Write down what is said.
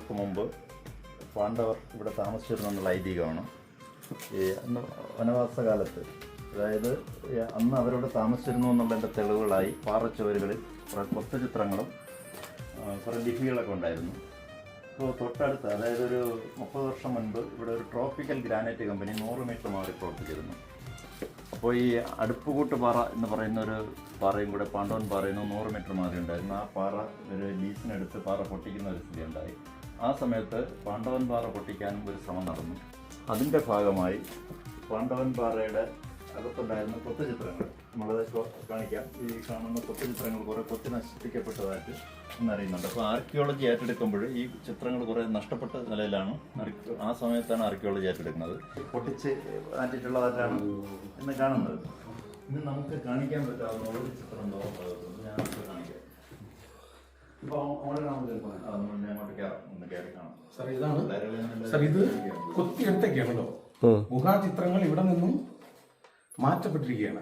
വർഷങ്ങൾക്ക് മുമ്പ് പാണ്ഡവർ ഇവിടെ താമസിച്ചിരുന്നു എന്നുള്ള ഐതിഹ്യമാണ്. ഈ അന്ന് വനവാസകാലത്ത്, അതായത് അന്ന് അവരിവിടെ താമസിച്ചിരുന്നു എന്നുള്ളതിൻ്റെ തെളിവുകളായി പാറച്ചുവരുകളിൽ കുറേ കൊത്തുചിത്രങ്ങളും കുറേ ലിപികളൊക്കെ ഉണ്ടായിരുന്നു. ഇപ്പോൾ തൊട്ടടുത്ത്, അതായത് ഒരു 30 വർഷം മുൻപ് ഇവിടെ ഒരു ട്രോപ്പിക്കൽ ഗ്രാനൈറ്റ് കമ്പനി 100 മീറ്റർ മാറി പ്രവർത്തിച്ചിരുന്നു. അപ്പോൾ ഈ അടുപ്പുകൂട്ട് പാറ എന്ന് പറയുന്ന ഒരു പാറയും കൂടെ പാണ്ഡവൻ പാറയിൽ നിന്ന് 100 മീറ്റർ മാറി ഉണ്ടായിരുന്നു. ആ പാറ ഒരു ലീസിനെടുത്ത് പാറ പൊട്ടിക്കുന്ന ഒരു സ്ഥിതി ഉണ്ടായി. ആ സമയത്ത് പാണ്ഡവൻ പാറ പൊട്ടിക്കാനും ഒരു ശ്രമം നടന്നു. അതിൻ്റെ ഭാഗമായി പാണ്ഡവൻ പാറയുടെ അകത്തുണ്ടായിരുന്ന കൊത്തുചിത്രങ്ങൾ നമ്മളത് കാണിക്കാം. ഈ കാണുന്ന കൊത്തുചിത്രങ്ങൾ കുറേ കൊത്തി നശിപ്പിക്കപ്പെട്ടതായിട്ട് എന്നറിയുന്നുണ്ട്. അപ്പോൾ ആർക്കിയോളജി ഏറ്റെടുക്കുമ്പോൾ ഈ ചിത്രങ്ങൾ കുറേ നഷ്ടപ്പെട്ട നിലയിലാണ്. ആ സമയത്താണ് ആർക്കിയോളജി ഏറ്റെടുക്കുന്നത്. പൊട്ടിച്ച് മാറ്റിയിട്ടുള്ളതായിട്ടാണ് ഇന്ന് കാണുന്നത്. ഇന്ന് നമുക്ക് കാണിക്കാൻ പറ്റാവുന്ന ഒരു ചിത്രം ഞാൻ കാണിക്കാം. ഇപ്പോൾ അങ്ങോട്ട് കയറി കാണാം. സാർ ഇതാണ് സാർ, ഇത് കൊത്തിയെടുത്തൊക്കെയാണല്ലോ. ഗുഹാചിത്രങ്ങൾ ഇവിടെ നിന്നും മാറ്റപ്പെട്ടിരിക്കുകയാണ്.